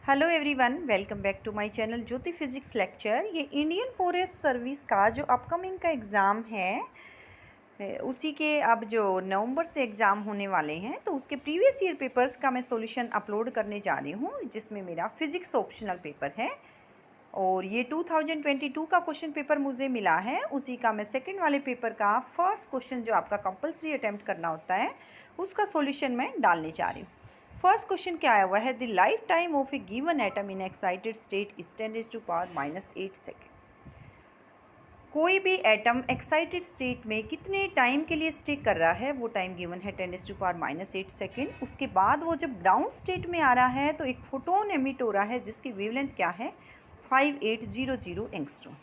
Hello everyone, welcome back to my channel Jyoti physics lecture. ये Indian forest service का जो upcoming का exam है उसी के अब जो नवंबर से एग्ज़ाम होने वाले हैं तो उसके प्रीवियस ईयर पेपर्स का मैं सॉल्यूशन अपलोड करने जा रही हूँ, जिसमें मेरा फिज़िक्स ऑप्शनल पेपर है और ये 2022 का क्वेश्चन पेपर मुझे मिला है। उसी का मैं सेकंड वाले पेपर का फर्स्ट क्वेश्चन जो आपका कंपलसरी अटैम्प्ट करना होता है उसका सॉल्यूशन मैं डालने जा रही हूँ। फर्स्ट क्वेश्चन क्या आया हुआ है, the life time of A given atom in excited state is 10⁻⁻8 second. कोई भी एटम एक्साइटेड स्टेट में कितने टाइम के लिए स्टे कर रहा है, वो टाइम गिवन है 10⁻⁻8 सेकेंड। उसके बाद वो जब ग्राउंड स्टेट में आ रहा है तो एक फोटोन एमिट हो रहा है जिसकी वेवलेंथ क्या है 5800 एंगस्ट्रॉम।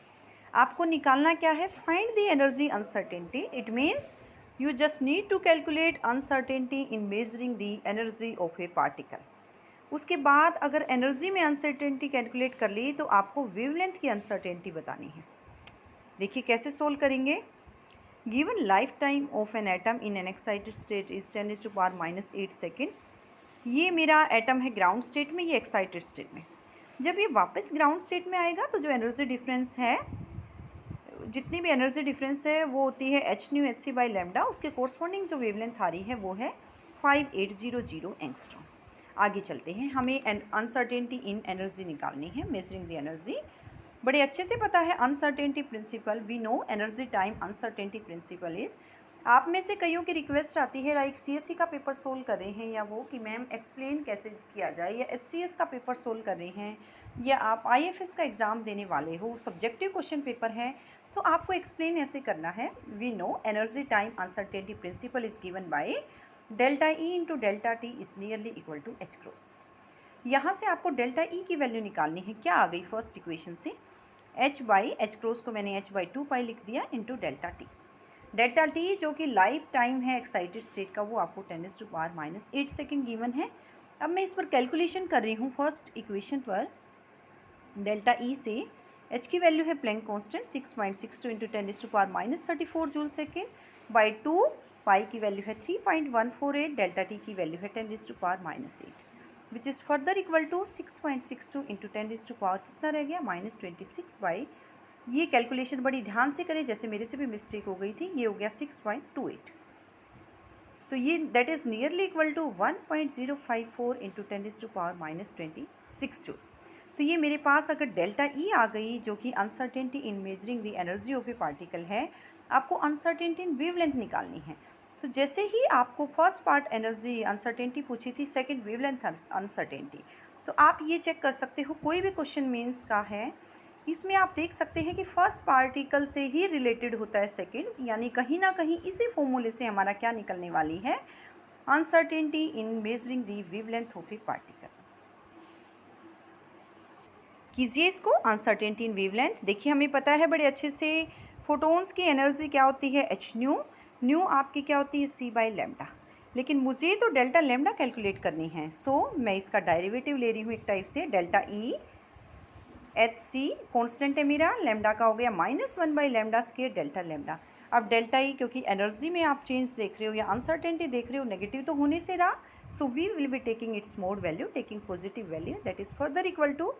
आपको निकालना क्या है, find the energy uncertainty. It means you just need to calculate uncertainty in measuring the energy of a particle। उसके बाद अगर एनर्जी में अनसर्टेनिटी कैलकुलेट कर ली तो आपको वेवलेंथ की अनसर्टेनिटी बतानी है। देखिए कैसे सोल्व करेंगे। Given life time of an atom in an excited state is 10⁻⁻8 second. ये मेरा एटम है ग्राउंड स्टेट में, ये एक्साइटेड स्टेट में। जब ये वापस ग्राउंड स्टेट में आएगा तो जो एनर्जी डिफरेंस है, जितनी भी एनर्जी डिफरेंस है वो होती है hν/λ। उसके कोरस्पॉन्डिंग जो वेवलेंथ आ रही है वो है 5800 एंगस्ट्रॉम। आगे चलते हैं, हमें अनसर्टेनिटी इन एनर्जी निकालनी है, मेजरिंग द एनर्जी। बड़े अच्छे से पता है uncertainty principle, we know energy time uncertainty principle is. आप में से कईयों की रिक्वेस्ट आती है लाइक सीएससी का पेपर सोल्व कर रहे हैं या वो कि मैम एक्सप्लेन कैसे किया जाए, या एचसीएस का पेपर सोल्व कर रहे हैं, या आप आईएफएस का एग्ज़ाम देने वाले हो, सब्जेक्टिव क्वेश्चन पेपर है, तो आपको एक्सप्लेन ऐसे करना है। We know energy time uncertainty principle is given by delta E into delta T is nearly equal to H cross. यहाँ से आपको डेल्टा ई की वैल्यू निकालनी है। क्या आ गई फर्स्ट इक्वेशन से, h/h क्रॉस को मैंने h/2π लिख दिया into delta T. Delta T जो कि लाइफ टाइम है एक्साइटेड स्टेट का, वो आपको 10⁻⁻8 सेकेंड गिवन है। अब मैं इस पर कैलकुलेशन कर रही हूँ। फर्स्ट इक्वेशन पर डेल्टा ई से h की वैल्यू है Planck constant 6.62 into 10⁻⁻34 joule second by 2, pi की वैल्यू है 3.148, डेल्टा टी की वैल्यू है 10⁻⁻8 which is further equal to 6.62 into 10 कितना रह गया -26 बाई, ये कैलकुलेशन बड़ी ध्यान से करें, जैसे मेरे से भी मिस्टेक हो गई थी, ये हो गया 6.28। तो ये that is nearly equal to 1.054 into 10⁻26 joule. तो ये मेरे पास अगर डेल्टा ई आ गई जो कि uncertainty in measuring the energy of A particle है, आपको अनसर्टेनिटी इन वेवलेंथ निकालनी है। तो जैसे ही आपको फर्स्ट पार्ट एनर्जी अनसर्टेनिटी पूछी थी, सेकंड वेवलेंथ अनसर्टेनिटी, तो आप ये चेक कर सकते हो कोई भी क्वेश्चन मीन्स का है, इसमें आप देख सकते हैं कि फर्स्ट पार्टिकल से ही रिलेटेड होता है सेकंड, यानी कहीं ना कहीं इसी फॉर्मूले से हमारा क्या निकलने वाली है, uncertainty in measuring the wavelength of A particle. कीजिए इसको, अनसर्टेनिटी इन वेवलेंथ। देखिए हमें पता है बड़े अच्छे से फोटोन्स की एनर्जी क्या होती है एच न्यू, न्यू आपकी क्या होती है c/λ, लेकिन मुझे तो डेल्टा लैम्डा कैलकुलेट करनी है। सो मैं इसका डेरिवेटिव ले रही हूँ एक टाइप से, delta E H C constant है मेरा, लैम्डा का हो गया -1/λ² डेल्टा लैम्डा। अब डेल्टा ई क्योंकि एनर्जी में आप चेंज देख रहे हो या अनसर्टेनिटी देख रहे हो, नेगेटिव तो होने से रहा, so we will be taking its mod value, taking positive value, that is further equal to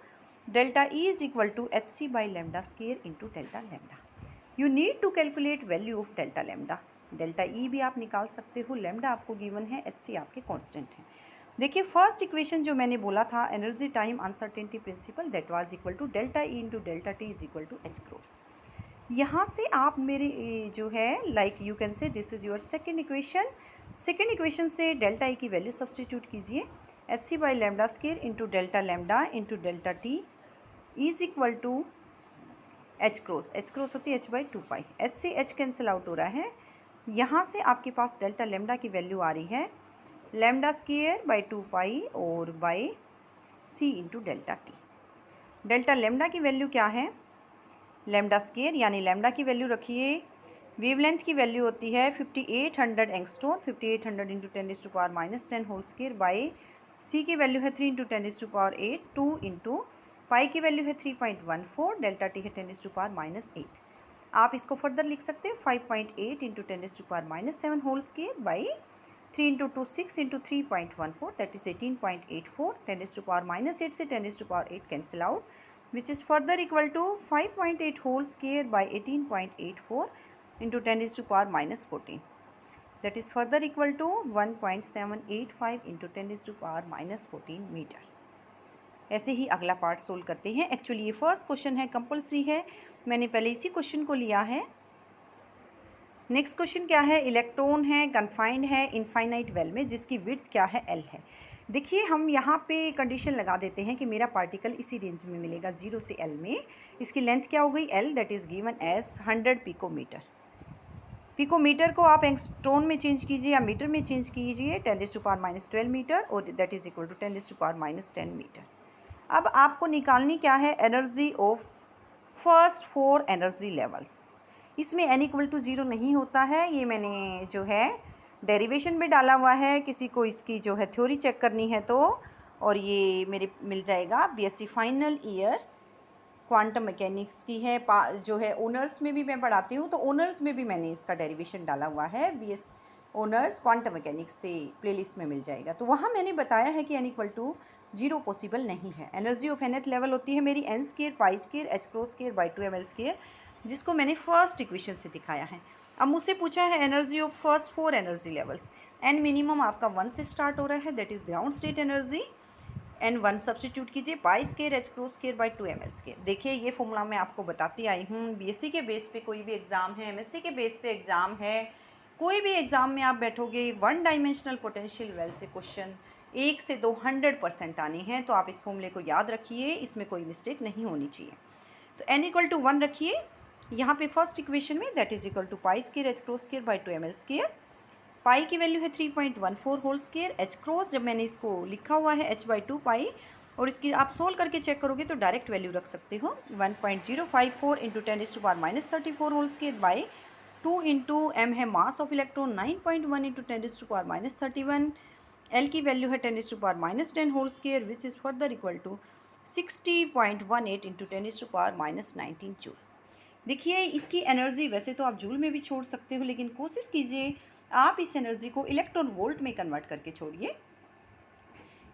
delta E is equal to hc/λ² into delta lambda. You need to calculate value of delta lambda. Delta E भी आप निकाल सकते हो, lambda आपको given है, hc आपके constant है। देखिए फर्स्ट इक्वेशन जो मैंने बोला था energy time uncertainty principle, that was equal to delta E into delta T is equal to H cross. यहाँ से आप मेरे जो है like you can say this is your second equation. Second equation से डेल्टा ई की value substitute कीजिए, hc/λ² into delta lambda into delta T is equal to H cross. H cross होती है h/2π, एच से H cancel out हो रहा है। यहाँ से आपके पास डेल्टा लैम्डा की वैल्यू आ रही है λ²/2π और by c into delta T. Delta lambda की वैल्यू क्या है, λ² यानी लैम्डा की वैल्यू रखिए, वेवलेंथ की वैल्यू होती है 5800 angstrom, 5800 into 10⁻⁻10 whole square by C की वैल्यू है 3 इंटू 10⁸, 2 इंटू पाई की वैल्यू है 3.14, डेल्टा टी है 10⁻⁻8। आप इसको फर्दर लिख सकते हो 5.8 into 10⁻⁻7 whole square by 3 into 2 6 into 3.14 that is 18.84. 10⁻⁻8 से 10⁻8 cancel out, which is further equal to 5.8 whole square by 18.84 into 10⁻⁻14. That is further equal to 1.785 into 10⁻⁻14 metre. ऐसे ही अगला पार्ट सोल्व करते हैं. एक्चुअली ये फर्स्ट क्वेश्चन है, compulsory है, मैंने पहले इसी क्वेश्चन को लिया है. नेक्स्ट क्वेश्चन क्या है? इलेक्ट्रॉन है, कन्फाइंड है इनफाइनाइट वेल में, जिसकी विड्थ क्या है? एल है. देखिए हम यहाँ पे कंडीशन लगा देते हैं कि मेरा पार्टिकल इसी रेंज में मिलेगा 0 से एल में. इसकी लेंथ क्या हो गई? L, that is given as 100 picometre. Picometre को आप एंगस्ट्रॉन में चेंज कीजिए या मीटर में चेंज कीजिए, 10⁻12 मीटर, और that is equal to 10⁻10 metre. अब आपको निकालनी क्या है? Energy of first 4 energy levels. इसमें n इक्वल टू 0 नहीं होता है, ये मैंने जो है डेरिवेशन में डाला हुआ है. किसी को इसकी जो है थ्योरी चेक करनी है तो, और ये मेरे मिल जाएगा BSc final year quantum mechanics की है, जो है ओनर्स में भी मैं पढ़ाती हूँ, तो ओनर्स में भी मैंने इसका डेरिवेशन डाला हुआ है. बीएस ओनर्स क्वांटम मैकेनिक्स से प्लेलिस्ट में मिल जाएगा. तो वहाँ मैंने बताया है कि n इक्वल टू 0 पॉसिबल नहीं है. एनर्जी ऑफ nth लेवल होती है मेरी n square pi square h cross square by 2ml square, जिसको मैंने फर्स्ट इक्वेशन से दिखाया है. अब मुझसे पूछा है energy of first 4 energy levels. n minimum आपका 1 से स्टार्ट हो रहा है, that is ground state energy. n1 substitute कीजिए, pi square h cross square by 2ml square. देखिए ये फॉर्मूला मैं आपको बताती आई हूँ. बीएससी के बेस पे कोई भी एग्ज़ाम है, एमएससी के बेस पे एग्ज़ाम है, कोई भी एग्ज़ाम में आप बैठोगे, 1 डायमेंशनल पोटेंशियल वेल से क्वेश्चन 1 से 200% आने हैं, तो आप इस फॉर्मूले को याद रखिए, इसमें कोई मिस्टेक नहीं होनी चाहिए. तो n इक्वल टू 1 रखिए यहाँ पे फर्स्ट इक्वेशन में, that is equal to pi square h cross square by 2ml square. पाई की वैल्यू है 3.14 होल स्क्वायर. h क्रॉस जब मैंने इसको लिखा हुआ है h/2 पाई, और इसकी आप सोल्व करके चेक करोगे तो डायरेक्ट वैल्यू रख सकते हो. 1.054 into 10⁻34 whole square by 2 into m है mass of electron, 9.1 into 10⁻31. l की वैल्यू है 10⁻10 whole square, which is further equal to 60.18 into 10⁻19 joule. देखिए इसकी एनर्जी वैसे तो आप जूल में भी छोड़ सकते हो, लेकिन कोशिश कीजिए आप इस एनर्जी को इलेक्ट्रॉन वोल्ट में कन्वर्ट करके छोड़िए,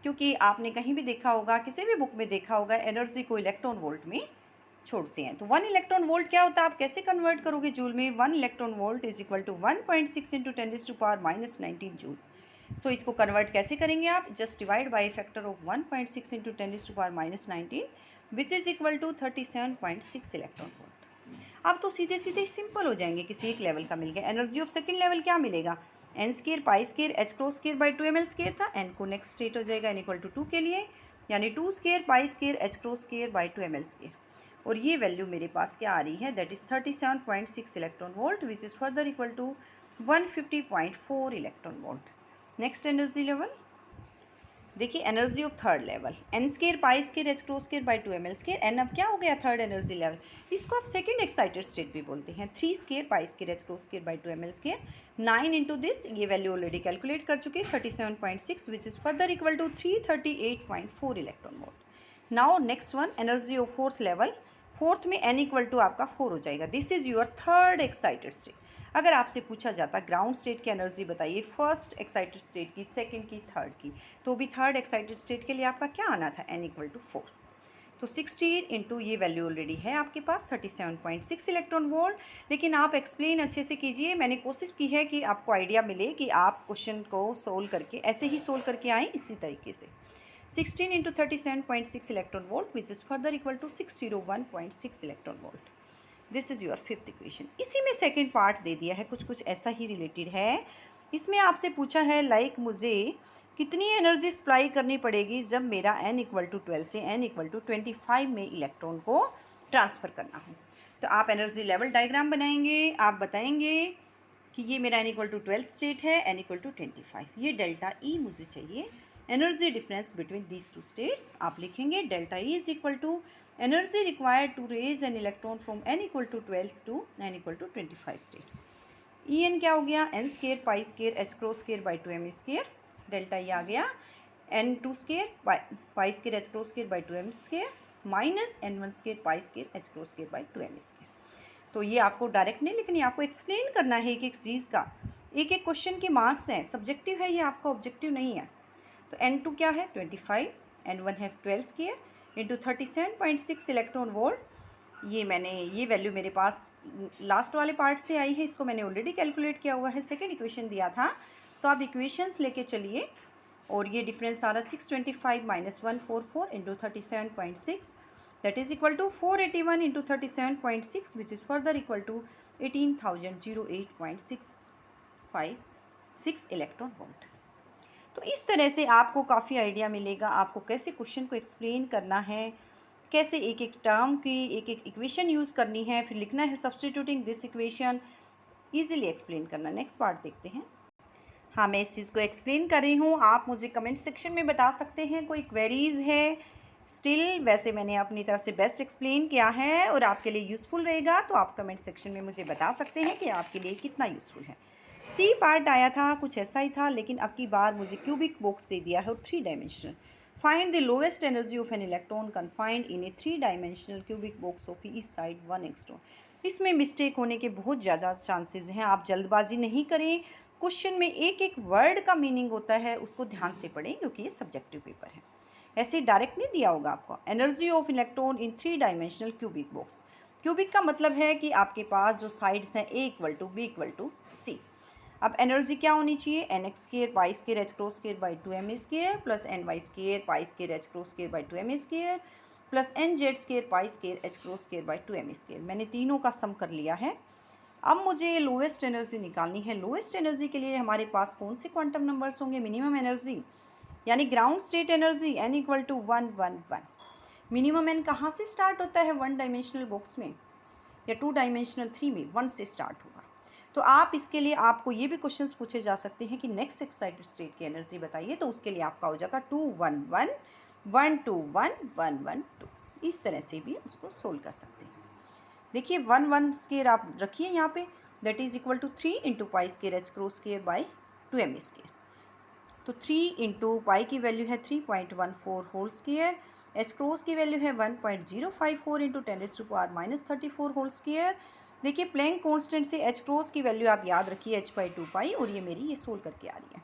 क्योंकि आपने कहीं भी देखा होगा, किसी भी बुक में देखा होगा, एनर्जी को इलेक्ट्रॉन वोल्ट में छोड़ते हैं. तो 1 इलेक्ट्रॉन वोल्ट क्या होता है, आप कैसे कन्वर्ट करोगे जूल में? 1 electron volt is equal to 1.6 into 10⁻19 joule. So इसको कन्वर्ट कैसे करेंगे आप? Just divide by factor of 1.6 into 10⁻19 which is equal to 37.6 electron volt. अब तो सीधे सीधे सिंपल हो जाएंगे, किसी एक लेवल का मिल गया. एनर्जी ऑफ सेकंड लेवल क्या मिलेगा? n square pi square h cross square by 2ml square था. n को नेक्स्ट स्टेट हो जाएगा n इक्वल टू 2 के लिए, यानी 2 square pi square h cross square by 2ml square. और ये वैल्यू मेरे पास क्या आ रही है? That is 37.6 electron volt, which is further equal to 150.4 electron volt. Next energy level देखिए, energy of third level, n square pi square h cross square by 2ml square. n अब क्या हो गया? Third energy level. इसको आप second excited state भी बोलते हैं. 3 square pi square h cross square by 2ml square. 9 into this, ये वैल्यू ऑलरेडी कैलकुलेट कर चुके, 37.6 which is further equal to 338.4 electron volt. Now next one, energy of fourth level. Fourth में n equal to आपका 4 हो जाएगा. This is your third excited state. अगर आपसे पूछा जाता ग्राउंड स्टेट की एनर्जी बताइए, फर्स्ट एक्साइटेड स्टेट की, सेकंड की, थर्ड की, तो भी थर्ड एक्साइटेड स्टेट के लिए आपका क्या आना था? n equal to 4. तो 16 इंटू ये वैल्यू ऑलरेडी है आपके पास 37.6 इलेक्ट्रॉन वोल्ट. लेकिन आप एक्सप्लेन अच्छे से कीजिए. मैंने कोशिश की है कि आपको आइडिया मिले कि आप क्वेश्चन को सोल्व करके ऐसे ही सोल्व करके आएँ, इसी तरीके से. 16 into 37.6 electron volt, which is further equal to 601.6 electron volt. This is your fifth equation. इसी में सेकेंड पार्ट दे दिया है, कुछ ऐसा ही रिलेटेड है. इसमें आपसे पूछा है लाइक मुझे कितनी एनर्जी सप्लाई करनी पड़ेगी जब मेरा n इक्वल टू 12 से n इक्वल टू 25 में इलेक्ट्रॉन को ट्रांसफ़र करना हो. तो आप एनर्जी लेवल डायग्राम बनाएंगे, आप बताएंगे कि ये मेरा n इक्वल टू 12 स्टेट है, n इक्वल टू 25, ये डेल्टा E मुझे चाहिए. Energy difference between these two states आप लिखेंगे. Delta E is equal to energy required to raise an electron from n equal to 12 to n equal to 25 state. En क्या हो गया? n square pi square h cross square by 2m square. Delta E आ गया n2 square pi square h cross square by 2m square minus n1 square pi square h cross square by 2m square. तो ये आपको direct नहीं लिखनी, आपको explain करना है एक एक चीज़ का एक एक क्वेश्चन के मार्क्स हैं, सब्जेक्टिव है ये, आपका ऑब्जेक्टिव नहीं है। तो N2 क्या है 25, N1 है 12 स्क्वायर इंटू 37.6 इलेक्ट्रॉन वोल्ट। ये वैल्यू मेरे पास लास्ट वाले पार्ट से आई है, इसको मैंने ऑलरेडी कैलकुलेट किया हुआ है, सेकेंड इक्वेशन दिया था। तो आप इक्वेशंस लेके चलिए, और ये डिफरेंस आ रहा 625 minus 144 into 37.6 that is equal to 481 into 37.6 which is further equal to 18,008.656 electron volt. तो इस तरह से आपको काफ़ी आइडिया मिलेगा आपको कैसे क्वेश्चन को एक्सप्लेन करना है, कैसे एक एक टर्म की एक एक इक्वेशन यूज़ करनी है, फिर लिखना है substituting this equation, easily explain करना। नेक्स्ट पार्ट देखते हैं। हाँ, मैं इस चीज़ को एक्सप्लेन कर रही हूँ, आप मुझे कमेंट सेक्शन में बता सकते हैं कोई क्वेरीज़ है। स्टिल वैसे मैंने अपनी तरफ से बेस्ट एक्सप्लेन किया है और आपके लिए यूज़फुल रहेगा, तो आप कमेंट सेक्शन में मुझे बता सकते हैं कि आपके लिए कितना यूज़फुल है। सी पार्ट आया था, कुछ ऐसा ही था, लेकिन अब की बार मुझे क्यूबिक बॉक्स दे दिया है और 3 dimensional. Find the lowest energy of an electron confined in A 3 dimensional cubic box of each side 1 angstrom. इसमें मिस्टेक होने के बहुत ज़्यादा चांसेस हैं, आप जल्दबाजी नहीं करें। क्वेश्चन में एक एक वर्ड का मीनिंग होता है, उसको ध्यान से पढ़ें क्योंकि ये सब्जेक्टिव पेपर है। ऐसे डायरेक्ट नहीं दिया होगा आपको। Energy of electron in 3 dimensional cubic box. Cubic का मतलब है कि आपके पास जो साइड्स हैं A equal to B equal to C। अब एनर्जी क्या होनी चाहिए, NX square pi square H cross square by 2m square plus NY square pi square H cross square by 2m square plus NZ square pi square H cross square by 2m square. मैंने तीनों का सम कर लिया है। अब मुझे lowest energy निकालनी है। लोएस्ट एनर्जी के लिए हमारे पास कौन से क्वांटम नंबर्स होंगे, मिनिमम एनर्जी यानी ground state energy n equal to 111। Minimum n कहाँ से स्टार्ट होता है, 1 डायमेंशनल बॉक्स में या 2 डायमेंशनल 3 में 1 से स्टार्ट होगा। तो आप इसके लिए आपको ये भी क्वेश्चंस पूछे जा सकते हैं कि नेक्स्ट एक्साइटेड स्टेट की एनर्जी बताइए, तो उसके लिए आपका हो जाता 211 121 112। इस तरह से भी उसको सोल्व कर सकते हैं। देखिए 1 स्क्वायर आप रखिए यहाँ पे, that is equal to 3 into pi square H cross square by 2m square. तो 3 इंटू पाई की वैल्यू है 3.14 होल स्क्वायर, एच क्रॉस की वैल्यू है 1.054 इंटू 10⁻⁻34 होल स्क्वायर। देखिए प्लैंक कांस्टेंट से एच क्रॉस की वैल्यू आप याद रखिए h/2 पाई, और ये मेरी ये सोल्व करके आ रही है।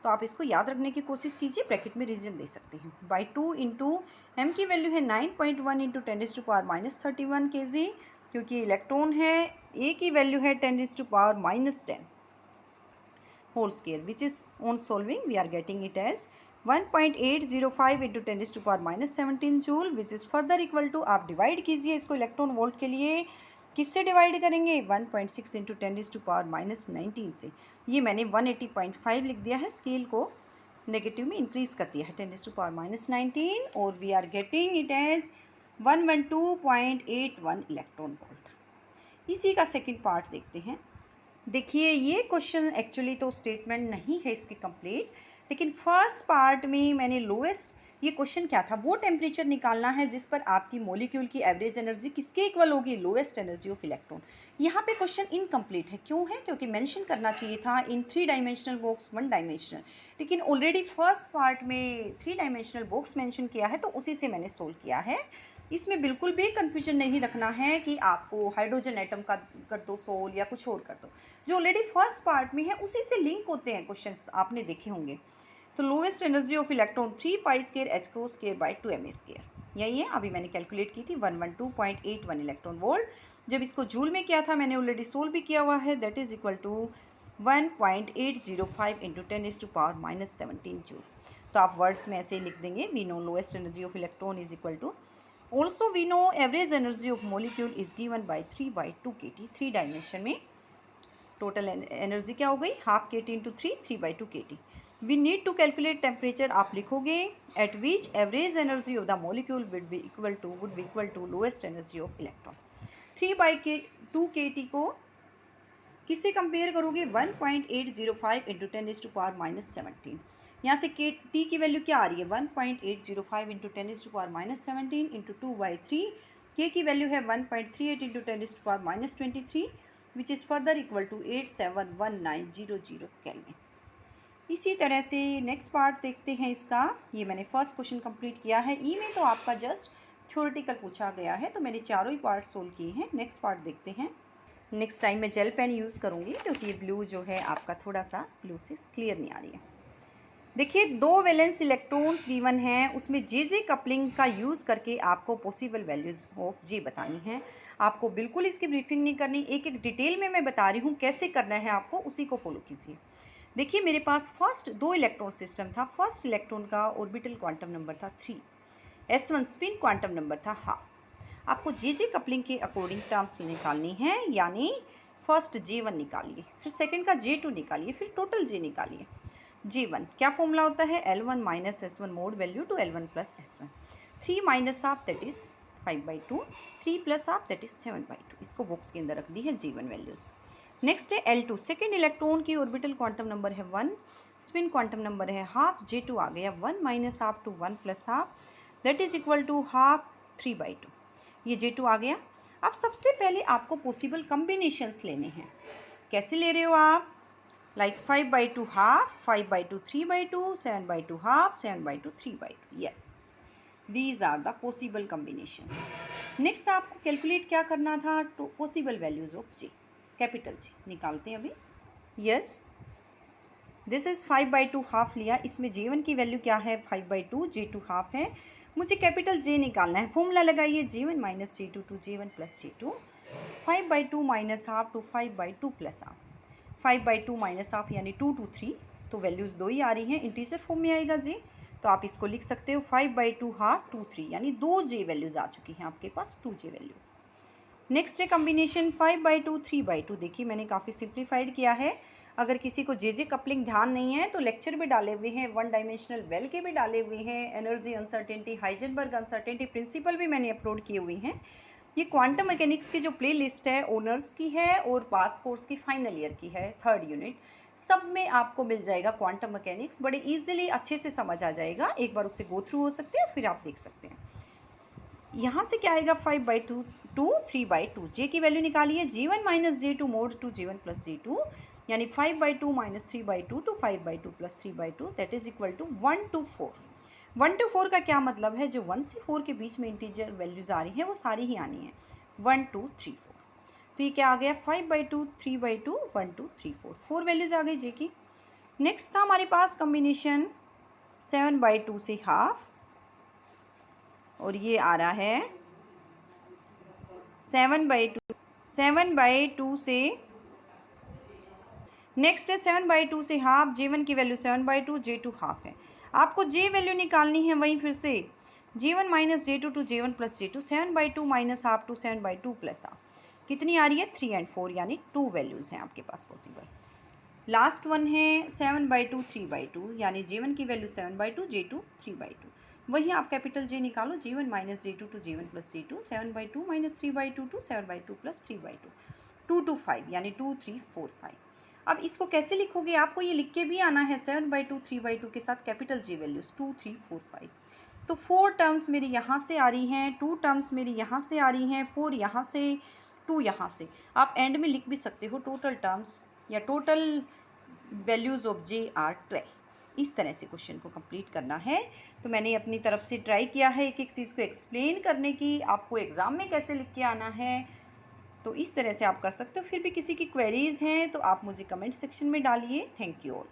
तो आप इसको याद रखने की कोशिश कीजिए, ब्रैकेट में रीजन दे सकते हैं। बाई 2 इंटू एम की वैल्यू है 9.1 इंटू 10⁻31 kg, क्योंकि इलेक्ट्रॉन है, ए की वैल्यू है 10⁻10 whole square, which is on solving we are getting it as 1.805 into 10⁻17 joule, which is further equal to, आप डिवाइड कीजिए इसको इलेक्ट्रॉन वोल्ट के लिए, किससे डिवाइड करेंगे 1.6 इंटू 10⁻19 से। ये मैंने 180.5 लिख दिया है, स्केल को नेगेटिव में इंक्रीज कर दिया है 10⁻19, और we are getting it as 112.81 electron volt. इसी का सेकेंड पार्ट देखते हैं। देखिए ये क्वेश्चन एक्चुअली तो स्टेटमेंट नहीं है इसकी कंप्लीट, लेकिन फर्स्ट पार्ट में मैंने लोएस्ट, ये क्वेश्चन क्या था, वो टेम्परेचर निकालना है जिस पर आपकी मॉलिक्यूल की एवरेज एनर्जी किसके इक्वल होगी, लोएस्ट एनर्जी ऑफ इलेक्ट्रॉन। यहाँ पे क्वेश्चन इनकम्प्लीट है, क्यों है, क्योंकि मेंशन करना चाहिए था इन 3 डायमेंशनल बॉक्स 1 डायमेंशनल, लेकिन ऑलरेडी फर्स्ट पार्ट में 3 डायमेंशनल बॉक्स मेंशन किया है, तो उसी से मैंने सोल्व किया है। इसमें बिल्कुल भी कन्फ्यूजन नहीं रखना है कि आपको हाइड्रोजन एटम का कर दो सोल या कुछ और कर दो, जो ऑलरेडी फर्स्ट पार्ट में है उसी से लिंक होते हैं क्वेश्चंस, आपने देखे होंगे। तो lowest energy of electron 3 pi square H cross square by 2m square, यही है। अभी मैंने कैलकुलेट की थी 112.81 इलेक्ट्रॉन वोल्ट। जब इसको जूल में किया था मैंने ऑलरेडी सोल्व भी किया हुआ है, that is equal to 1.805 into 10⁻17 joule. तो आप वर्ड्स में ऐसे ही लिख देंगे, we know lowest energy of electron is equal to, also we know average energy of molecule is given by 3/2 kT। 3 dimension में टोटल एनर्जी क्या हो गई, half kT into 3/2 kT। We need to calculate temperature, आप लिखोगे at which average energy of the molecule would B equal to lowest energy of electron. 3/2 kT को किससे compare करोगे, 1.805 into 10⁻17। यहाँ से टी की वैल्यू क्या आ रही है, 1.805 इंटू 10⁻17 इंटू 2/3। के की वैल्यू है 1.38 into 10⁻23, which is further equal to 871900 kelvin. इसी तरह से नेक्स्ट पार्ट देखते हैं इसका। ये मैंने फर्स्ट क्वेश्चन कंप्लीट किया है। ई में तो आपका जस्ट थ्योरेटिकल पूछा गया है, तो मैंने चारों ही पार्ट सोल्व किए हैं। नेक्स्ट पार्ट देखते हैं। नेक्स्ट टाइम मैं जेल पेन यूज़ करूँगी क्योंकि ये ब्लू जो है आपका थोड़ा सा ब्लू से क्लियर नहीं आ रही है। देखिए 2 वैलेंस इलेक्ट्रॉन्स गिवन हैं, उसमें जे जे कपलिंग का यूज़ करके आपको पॉसिबल वैल्यूज़ ऑफ जे बतानी है। आपको बिल्कुल इसकी ब्रीफिंग नहीं करनी, एक एक डिटेल में मैं बता रही हूँ कैसे करना है आपको, उसी को फॉलो कीजिए। देखिए मेरे पास फर्स्ट 2 इलेक्ट्रॉन सिस्टम था। फर्स्ट इलेक्ट्रॉन का ऑर्बिटल क्वांटम नंबर था 3, S1 स्पिन क्वांटम नंबर था हाफ। आपको जे जे कपलिंग के अकॉर्डिंग टर्म्स निकालनी है, यानी फर्स्ट J1 निकालिए, फिर सेकंड का J2 निकालिए, फिर टोटल J निकालिए। J1 क्या फॉर्मूला होता है, L1 minus S1 mod value to L1 plus S1। 3 minus half that is 5/2, 3 plus half that is 7/2। इसको बॉक्स के अंदर रख दी है J1 वैल्यूज़। नेक्स्ट है L2, सेकेंड इलेक्ट्रॉन की ऑर्बिटल क्वांटम नंबर है 1, स्पिन क्वांटम नंबर है हाफ, J2 आ गया 1 minus half to 1 plus half that is equal to half 3/2। ये J2 आ गया। अब सबसे पहले आपको पॉसिबल कम्बिनेशंस लेने हैं। कैसे ले रहे हो आप, like 5/2 half, 5/2 3/2, 7/2 half, 7/2 3/2। Yes, these are the possible combination. Next आपको कैलकुलेट क्या करना था, तो possible values of J, capital J निकालते हैं अभी। यस, दिस इज़ 5/2 हाफ लिया, इसमें J1 की वैल्यू क्या है 5/2, J2 हाफ है, मुझे कैपिटल जे निकालना है। फॉर्मूला लगाइए J1 minus J2 to J1 plus J2, 5/2 minus half to 5/2 plus half, 5/2 minus half यानी 2 टू 3, तो वैल्यूज़ 2 ही आ रही हैं, इंटीजर फॉर्म में आएगा जी, तो आप इसको लिख सकते हो 5/2 हाफ 2 3, यानी 2 J वैल्यूज़ आ चुकी हैं आपके पास, 2 J वैल्यूज़। नेक्स्ट है कम्बिनेशन 5/2 3/2। देखिए मैंने काफ़ी सिंप्लीफाइड किया है। अगर किसी को जे जे कपलिंग ध्यान नहीं है तो लेक्चर भी डाले हुए हैं, 1 डायमेंशनल वेल के भी डाले हुए हैं, energy uncertainty, Heisenberg uncertainty principle भी मैंने अपलोड किए हुए हैं। ये क्वांटम मैकेनिक्स की जो प्ले लिस्ट है ऑनर्स की है और पास कोर्स की फाइनल ईयर की है, 3rd यूनिट, सब में आपको मिल जाएगा क्वांटम मैकेनिक्स, बड़े ईजिली अच्छे से समझ आ जाएगा। एक बार उससे गो थ्रू हो सकते हैं, फिर आप देख सकते हैं। यहाँ से क्या आएगा 5/2 टू 3/2, जे की वैल्यू निकालिए, J1 minus J2 mode to J1 plus J2, यानी 5/2 minus 3/2 to 5/2 plus 3/2 that is equal to 1 to 4। 1 to 4 का क्या मतलब है, जो 1 से 4 के बीच में इंटीजर वैल्यूज़ आ रही हैं वो सारी ही आनी है, 1 2 3 4। तो ये क्या आ गया 5/2 3/2 1 2 3 4, 4 वैल्यूज़ आ गई जे की। नेक्स्ट था हमारे पास कम्बिनेशन 7/2 से हाफ, और ये आ रहा है 7/2 से, नेक्स्ट है 7/2 से हाफ, J1 की वैल्यू 7/2, J2 हाफ है। आपको J वैल्यू निकालनी है, वहीं फिर से J1 minus J2 to J1 plus J2, 7/2 minus half to 7/2 plus half, कितनी आ रही है 3 and 4, यानी 2 वैल्यूज़ हैं आपके पास पॉसिबल। लास्ट वन है 7/2 3/2, यानी J1 की वैल्यू 7/2, J2 3/2। वही आप कैपिटल J निकालो, J1 minus J2 to J1 plus J2, 7/2 minus 3/2 to 7/2 plus 3/2, 2 to 5 यानी 2 3 4 5। अब इसको कैसे लिखोगे, आपको ये लिख के भी आना है 7/2 3/2 के साथ कैपिटल J वैल्यूज़ 2 3 4 5। तो 4 टर्म्स मेरी यहाँ से आ रही हैं, 2 टर्म्स मेरी यहाँ से आ रही हैं, 4 यहाँ से, 2 यहाँ से। आप एंड में लिख भी सकते हो टोटल टर्म्स या total values of J are 12। इस तरह से क्वेश्चन को कंप्लीट करना है। तो मैंने अपनी तरफ से ट्राई किया है एक एक चीज़ को एक्सप्लेन करने की, आपको एग्ज़ाम में कैसे लिख के आना है, तो इस तरह से आप कर सकते हो। फिर भी किसी की क्वेरीज़ हैं तो आप मुझे कमेंट सेक्शन में डालिए। Thank you all.